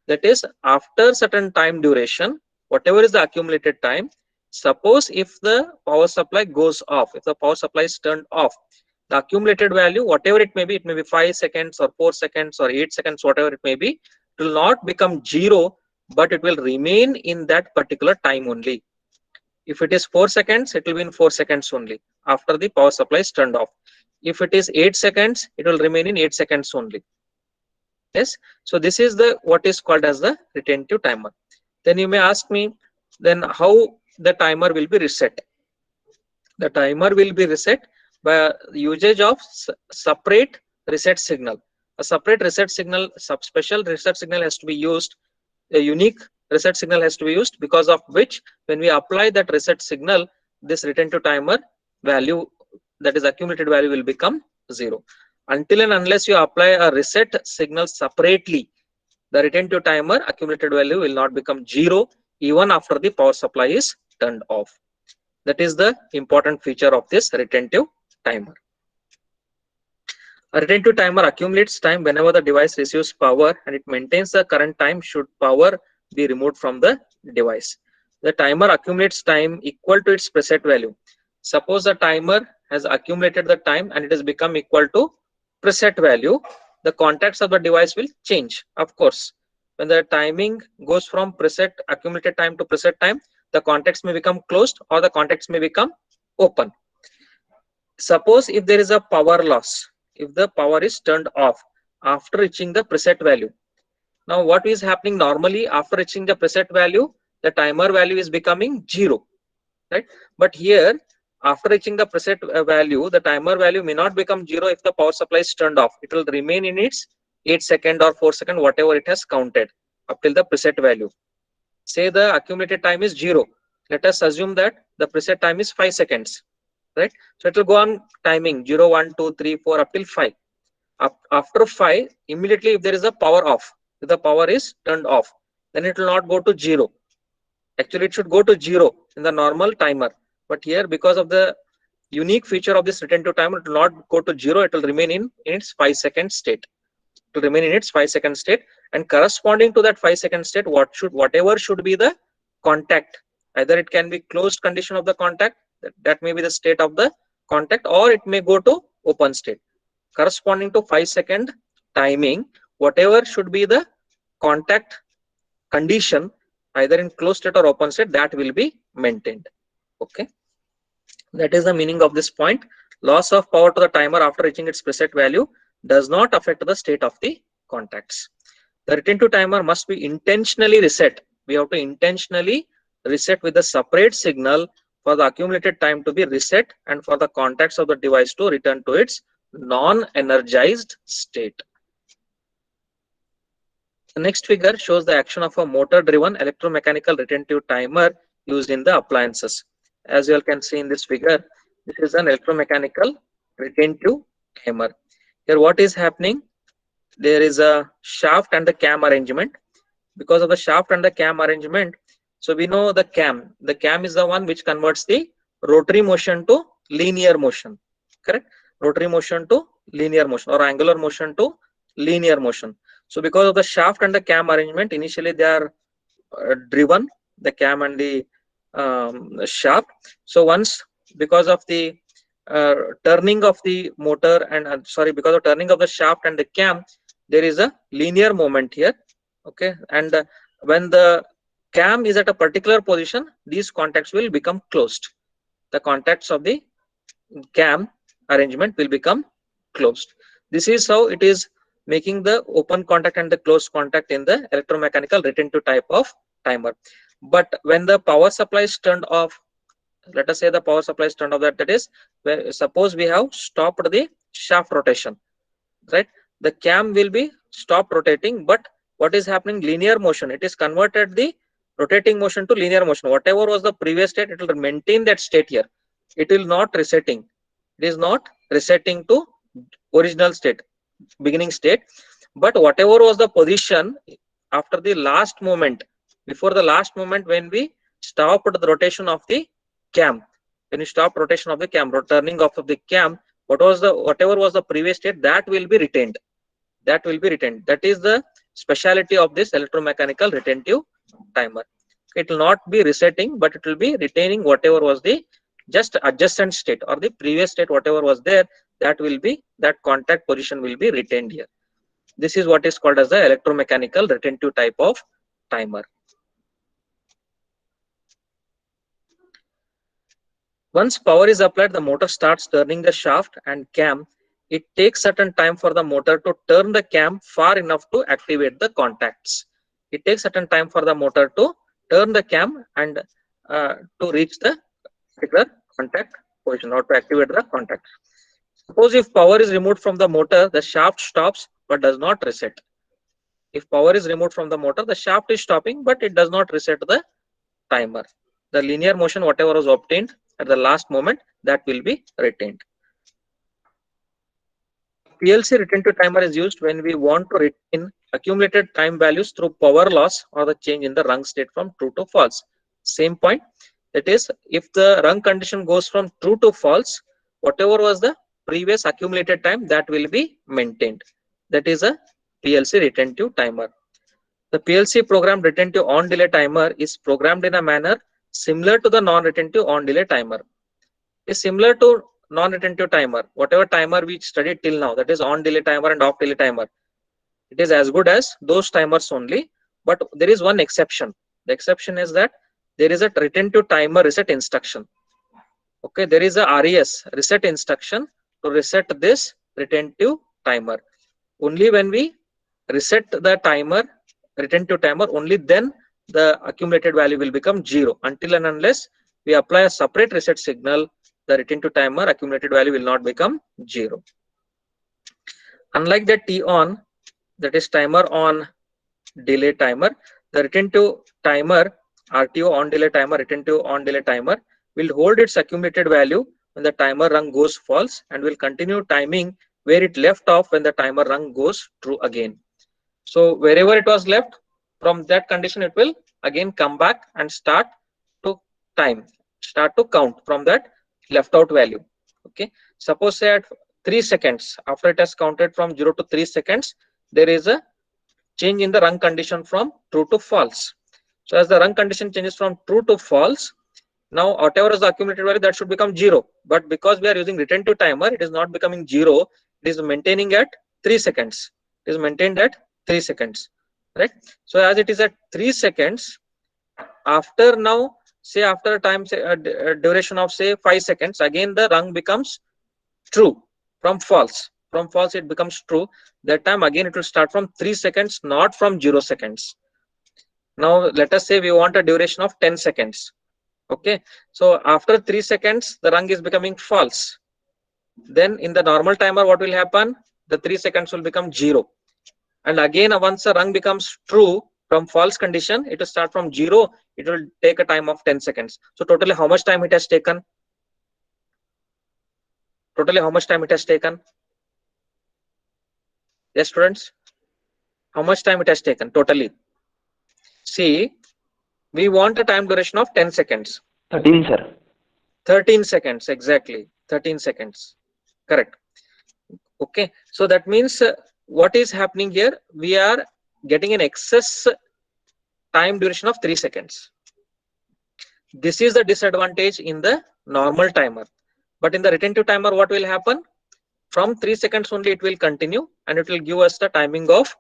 That is, after certain time duration, whatever is the accumulated time, suppose if the power supply goes off, if the power supply is turned off, the accumulated value, whatever it may be 5 seconds or 4 seconds or 8 seconds, whatever it may be, it will not become 0, but it will remain in that particular time only. If it is 4 seconds, it will be in 4 seconds only after the power supply is turned off. If it is 8 seconds, it will remain in 8 seconds only. Yes. So this is the what is called as the retentive timer. Then you may ask me, then how the timer will be reset? The timer will be reset by usage of separate reset signal. A separate reset signal, special reset signal has to be used. A unique reset signal has to be used, because of which when we apply that reset signal, this retentive timer value, that is accumulated value, will become 0. Until and unless you apply a reset signal separately, the retentive timer accumulated value will not become 0 even after the power supply is turned off. That is the important feature of this retentive timer. A retentive timer accumulates time whenever the device receives power, and it maintains the current time should power be removed from the device. The timer accumulates time equal to its preset value. Suppose the timer has accumulated the time and it has become equal to preset value, the contacts of the device will change. Of course, when the timing goes from preset accumulated time to preset time, the contacts may become closed or the contacts may become open. Suppose if there is a power loss, if the power is turned off after reaching the preset value. Now what is happening normally after reaching the preset value, the timer value is becoming 0, right? But here after reaching the preset value, the timer value may not become 0 if the power supply is turned off. It will remain in its 8 second or 4 second, whatever it has counted up till the preset value. Say the accumulated time is 0. Let us assume that the preset time is 5 seconds, right? So it will go on timing 0, 1, 2, 3, 4 up till 5. After 5, immediately if there is a power off, if the power is turned off, then it will not go to 0. Actually, it should go to 0 in the normal timer. But here, because of the unique feature of this retentive timer, it will not go to 0. It will remain in its 5 second state. To remain in its 5 second state, and corresponding to that 5 second state, whatever should be the contact. Either it can be closed condition of the contact, that may be the state of the contact, or it may go to open state. Corresponding to 5 second timing, whatever should be the contact condition, either in closed state or open state, that will be maintained. Okay, that is the meaning of this point. Loss of power to the timer after reaching its preset value does not affect the state of the contacts. The retentive timer must be intentionally reset. We have to intentionally reset with a separate signal for the accumulated time to be reset and for the contacts of the device to return to its non-energized state. The next figure shows the action of a motor-driven electromechanical retentive timer used in the appliances. As you all can see in this figure, this is an electromechanical retentive timer. Here what is happening? There is a shaft and the cam arrangement. Because of the shaft and the cam arrangement, so we know the cam. The cam is the one which converts the rotary motion to linear motion. Correct? Rotary motion to linear motion, or angular motion to linear motion. So because of the shaft and the cam arrangement, initially they are driven, the cam and the shaft. So once, because of the turning of the motor and because of turning of the shaft and the cam, there is a linear movement here. Okay, and when the cam is at a particular position, these contacts will become closed. The contacts of the cam arrangement will become closed. This is how it is making the open contact and the closed contact in the electromechanical retentive type of timer. But when the power supply is turned off, let us say the power supply is turned off, that is, suppose we have stopped the shaft rotation, right? The cam will be stopped rotating, but what is happening? Linear motion. It is converted the rotating motion to linear motion. Whatever was the previous state, it will maintain that state here. It will not resetting. It is not resetting to original state, beginning state. But whatever was the position after the last moment, before the last moment, when we stopped the rotation of the cam, when you stop rotation of the cam, turning off of the cam, whatever was the previous state, that will be retained. That will be retained. That is the speciality of this electromechanical retentive timer. It will not be resetting, but it will be retaining whatever was the just adjacent state or the previous state, whatever was there, that will be, that contact position will be retained here. This is what is called as the electromechanical retentive type of timer. Once power is applied, the motor starts turning the shaft and cam. It takes certain time for the motor to turn the cam far enough to activate the contacts. It takes certain time for the motor to turn the cam and to reach the particular contact position or to activate the contact. Suppose if power is removed from the motor, the shaft stops but does not reset. If power is removed from the motor, the shaft is stopping but it does not reset the timer. The linear motion, whatever was obtained at the last moment, that will be retained. PLC retentive timer is used when we want to retain accumulated time values through power loss or the change in the rung state from true to false. Same point, that is, if the rung condition goes from true to false, whatever was the previous accumulated time, that will be maintained. That is a PLC retentive timer. The PLC programmed retentive on delay timer is programmed in a manner similar to the non-retentive on delay timer. It is similar to non-retentive timer. Whatever timer we studied till now, that is on delay timer and off delay timer, it is as good as those timers only. But there is one exception. The exception is that there is a retentive timer reset instruction. Okay, there is a RES reset instruction to reset this retentive timer. Only when we reset the timer, retentive timer, only then the accumulated value will become 0. Until and unless we apply a separate reset signal, the retentive timer accumulated value will not become 0. Unlike the T-on, that is timer on delay timer, the retentive timer, RTO on delay timer, retentive on delay timer, will hold its accumulated value when the timer rung goes false and will continue timing where it left off when the timer rung goes true again. So wherever it was left, from that condition it will again come back and start to time, start to count from that left out value. Okay, suppose say at 3 seconds, after it has counted from 0 to 3 seconds, there is a change in the rung condition from true to false. So as the rung condition changes from true to false, now whatever is the accumulated value, that should become 0. But because we are using retentive timer, it is not becoming 0. It is maintaining at 3 seconds. It is maintained at 3 seconds, right? So as it is at 3 seconds, after now, say after a time, say a duration of say 5 seconds, again the rung becomes true from false. From false it becomes true. That time again it will start from 3 seconds, not from 0 seconds. Now let us say we want a duration of 10 seconds. Okay, so after 3 seconds the rung is becoming false. Then in the normal timer, what will happen? The 3 seconds will become 0. And again, once the rung becomes true from false condition, it will start from 0. It will take a time of 10 seconds. So totally how much time it has taken? Totally how much time it has taken? Yes, students? How much time it has taken totally? See, we want a time duration of 10 seconds. 13, sir. 13 seconds, exactly. 13 seconds. Correct. Okay, so that means what is happening here? We are getting an excess time duration of 3 seconds. This is the disadvantage in the normal timer. But in the retentive timer, what will happen? From 3 seconds only it will continue, and it will give us the timing of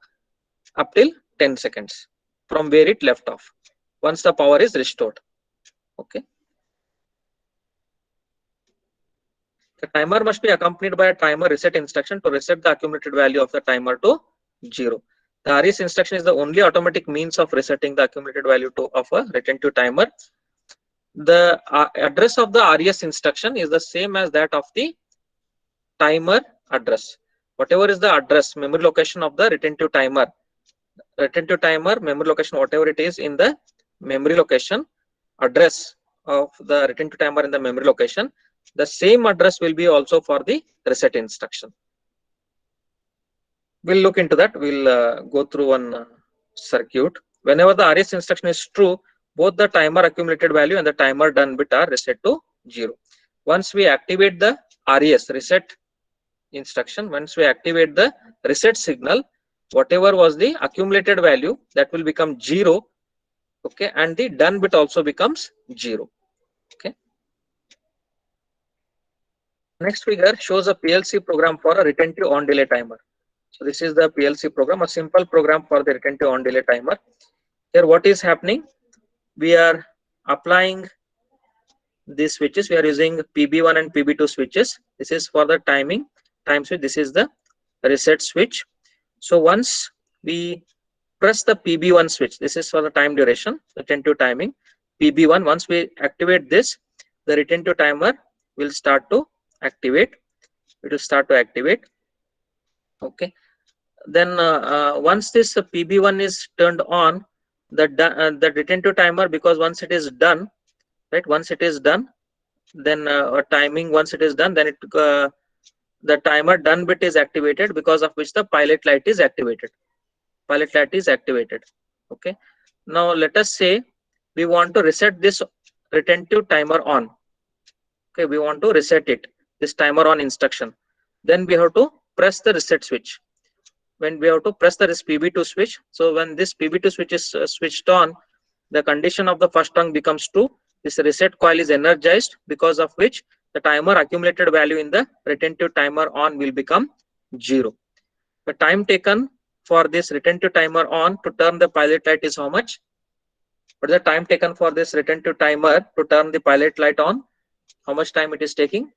up till 10 seconds from where it left off once the power is restored. Okay. The timer must be accompanied by a timer reset instruction to reset the accumulated value of the timer to 0. The RES instruction is the only automatic means of resetting the accumulated value of a retentive timer. The address of the RES instruction is the same as that of the timer address. Whatever is the address, memory location of the retentive timer, memory location, whatever it is in the memory location, address of the retentive timer in the memory location, the same address will be also for the reset instruction. We'll look into that. We'll go through one circuit. Whenever the RES instruction is true, both the timer accumulated value and the timer done bit are reset to 0. Once we activate the RES reset instruction, once we activate the reset signal, whatever was the accumulated value, that will become 0. Okay, and the done bit also becomes 0. Okay. Next figure shows a PLC program for a retentive on delay timer. So this is the PLC program, a simple program for the retentive on delay timer. Here what is happening? We are applying these switches. We are using PB1 and PB2 switches. This is for the time switch. This is the reset switch. So once we press the PB1 switch, this is for the time duration, retentive timing. PB1, once we activate this, the retentive timer will start to activate. It will start to activate. Okay. Then once this PB1 is turned on, the retentive timer, because once it is done, right? Once it is done, then timing. Once it is done, then the timer done bit is activated, because of which the pilot light is activated. Pilot light is activated. Okay. Now let us say we want to reset this retentive timer on. Okay, we want to reset it, this timer on instruction. Then we have to press the reset switch. When we have to press the PB2 switch, so when this PB2 switch is switched on, the condition of the first rung becomes true. This reset coil is energized, because of which the timer accumulated value in the retentive timer on will become 0. The time taken for this retentive timer on to turn the pilot light is how much? What is the time taken for this retentive timer to turn the pilot light on? How much time it is taking?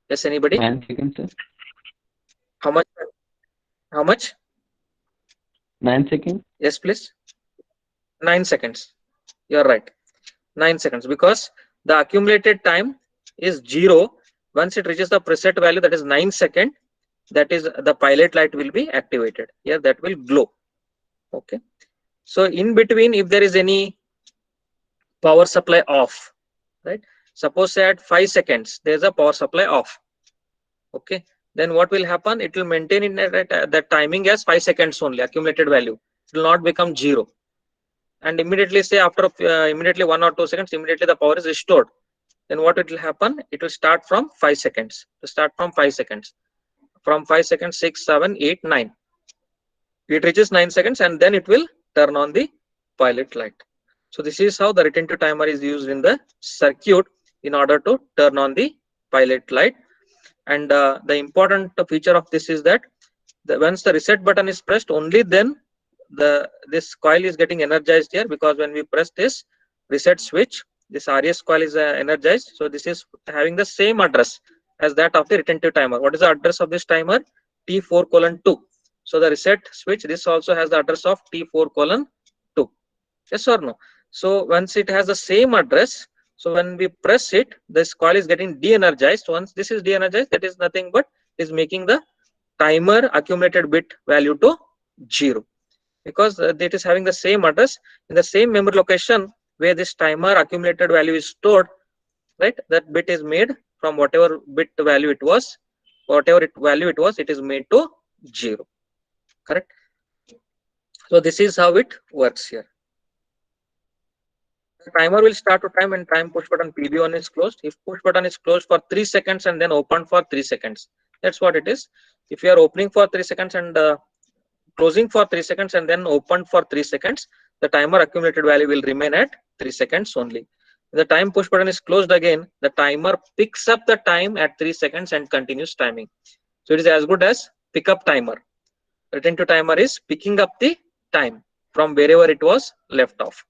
Yes, anybody? 9 seconds, sir. How much? How much? 9 seconds. Yes, please. 9 seconds. You're right. 9 seconds, because the accumulated time is 0. Once it reaches the preset value, that is 9 seconds, that is the pilot light will be activated. Here that will glow. Okay. So in between, if there is any power supply off, right? Suppose at 5 seconds, there is a power supply off. Okay. Then what will happen? It will maintain in that timing as 5 seconds only, accumulated value. It will not become 0. And immediately, say after immediately 1 or 2 seconds, immediately the power is restored. Then what it will happen? It will start from 5 seconds. To start from 5 seconds. From 5 seconds, 6, 7, 8, 9. It reaches 9 seconds, and then it will turn on the pilot light. So this is how the retentive timer is used in the circuit in order to turn on the pilot light. And the important feature of this is that once the reset button is pressed, only then this coil is getting energized here, because when we press this reset switch, this RS coil is energized. So this is having the same address as that of the retentive timer. What is the address of this timer? T4:2. So the reset switch, this also has the address of T4:2. Yes or no? So once it has the same address, so when we press it, this coil is getting de-energized. Once this is de-energized, that is nothing but is making the timer accumulated bit value to 0, because it is having the same address in the same memory location where this timer accumulated value is stored, right? That bit is made from whatever bit value it was, it is made to 0. Correct? So this is how it works here. The timer will start to time when time push button PB1 is closed. If push button is closed for 3 seconds and then opened for 3 seconds, that's what it is. If you are opening for 3 seconds and closing for 3 seconds and then opened for 3 seconds, the timer accumulated value will remain at 3 seconds only. When the time push button is closed again, the timer picks up the time at 3 seconds and continues timing. So it is as good as pickup timer. Retentive timer is picking up the time from wherever it was left off.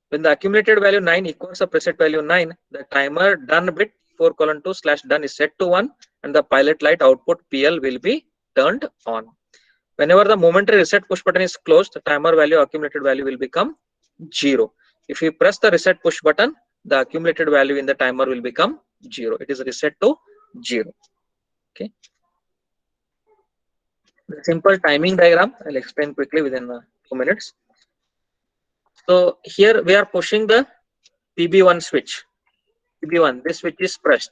When the accumulated value 9 equals the preset value 9, the timer done bit 4:2/done is set to 1, and the pilot light output PL will be turned on. Whenever the momentary reset push button is closed, the timer value accumulated value will become 0. If we press the reset push button, the accumulated value in the timer will become 0. It is reset to 0. Okay. The simple timing diagram, I'll explain quickly within 2 minutes. So here we are pushing the PB1 switch. PB1, this switch is pressed,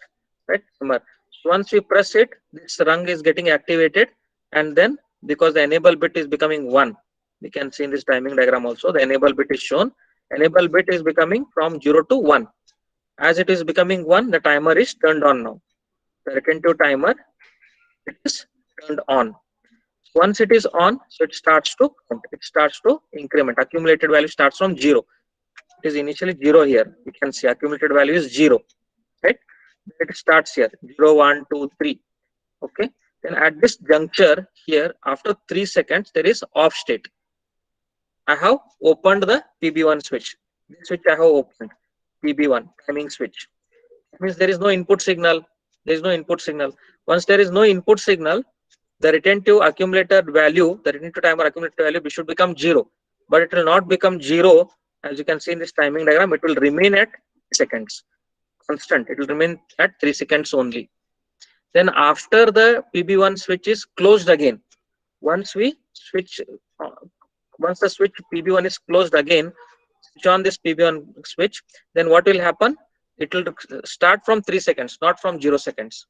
right? So once we press it, this rung is getting activated, and then because the enable bit is becoming 1, we can see in this timing diagram also the enable bit is shown. Enable bit is becoming from 0 to 1. As it is becoming 1, the timer is turned on now. The retentive timer, it is turned on. Once it is on, so it starts to count. It starts to increment. Accumulated value starts from 0. It is initially 0 here. You can see accumulated value is 0, right? It starts here 0, 1, 2, 3. Okay. Then at this juncture here, after 3 seconds, there is off state. I have opened the PB1 switch. This switch I have opened, PB1 timing switch. It means there is no input signal. There is no input signal. Once there is no input signal, the retentive accumulated value, the retentive timer accumulated value, should become 0. But it will not become 0. As you can see in this timing diagram, it will remain at seconds. Constant. It will remain at 3 seconds only. Then after the PB1 switch is closed again, once we switch, once the switch PB1 is closed again, switch on this PB1 switch, then what will happen? It will start from 3 seconds, not from 0 seconds.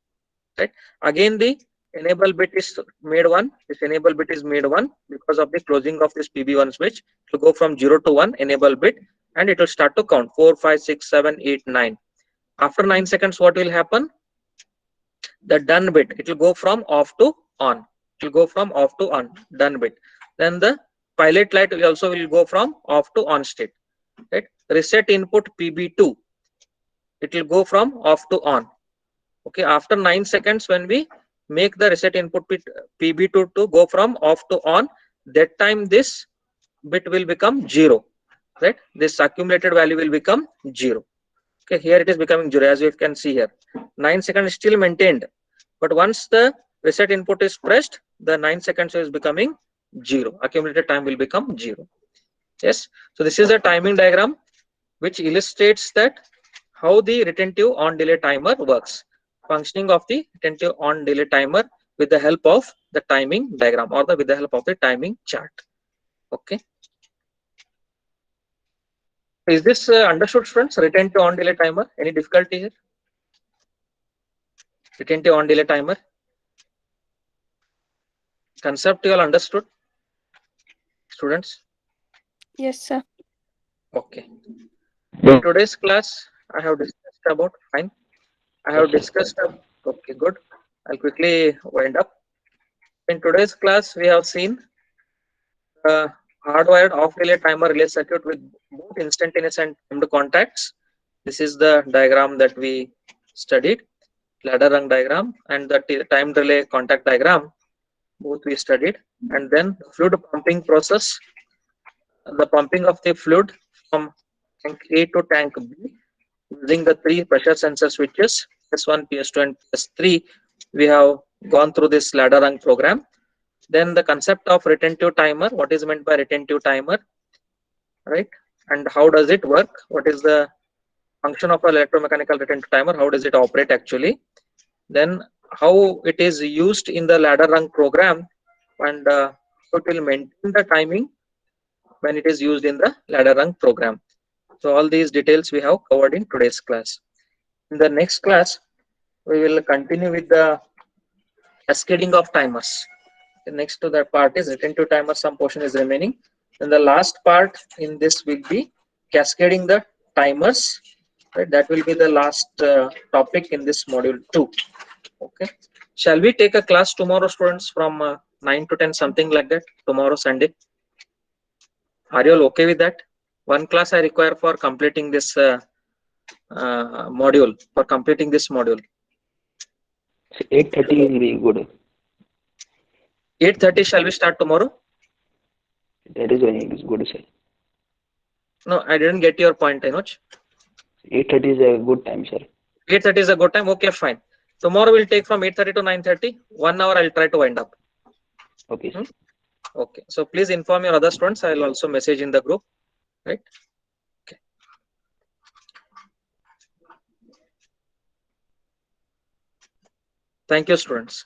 Right? Again, the enable bit is made 1. This enable bit is made 1 because of the closing of this PB1 switch. It will go from 0 to 1 enable bit, and it will start to count 4, 5, 6, 7, 8, 9. After 9 seconds, what will happen? The done bit, it will go from off to on. It will go from off to on, done bit. Then the pilot light will also go from off to on state. Right? Reset input PB2, it will go from off to on. Okay, after 9 seconds, when we make the reset input bit PB2 to go from off to on, that time this bit will become 0. Right? This accumulated value will become 0. Okay, here it is becoming 0, as you can see here. 9 seconds is still maintained, but once the reset input is pressed, the 9 seconds is becoming 0. Accumulated time will become 0. Yes, so this is a timing diagram which illustrates that how the retentive on delay timer works. Functioning of the retentive on delay timer with the help of the timing diagram, or with the help of the timing chart. Okay. Is this understood, friends? Retentive on delay timer. Any difficulty here? Retentive on delay timer. Concept you all understood, students? Yes, sir. Okay. In today's class, I have discussed about, fine. I have discussed, okay, good. I'll quickly wind up. In today's class, we have seen the hardwired off delay timer relay circuit with both instantaneous and timed contacts. This is the diagram that we studied, ladder rung diagram, and the timed relay contact diagram, both we studied. And then the fluid pumping process, the pumping of the fluid from tank A to tank B using the 3 pressure sensor switches, PS1, PS2, and PS3. We have gone through this ladder rung program. Then the concept of retentive timer, what is meant by retentive timer, right? And how does it work? What is the function of an electromechanical retentive timer? How does it operate actually? Then how it is used in the ladder rung program, and how it will maintain the timing when it is used in the ladder rung program. So all these details we have covered in today's class. In the next class, we will continue with the cascading of timers. The next to that part is retentive timer, some portion is remaining. And the last part in this will be cascading the timers. Right? That will be the last topic in this module 2. Okay. Shall we take a class tomorrow, students, from 9 to 10, something like that, tomorrow, Sunday? Are you all okay with that? One class I require for completing this module, 8:30 is very good. 8:30 shall we start tomorrow? That is very good, sir. No, I didn't get your point, Anuj. 8:30 is a good time, sir. 8:30 is a good time. Okay, fine. Tomorrow we'll take from 8:30 to 9:30. 1 hour I'll try to wind up. Okay, sir. Okay. So please inform your other students. I'll also message in the group. Right. Okay. Thank you, students.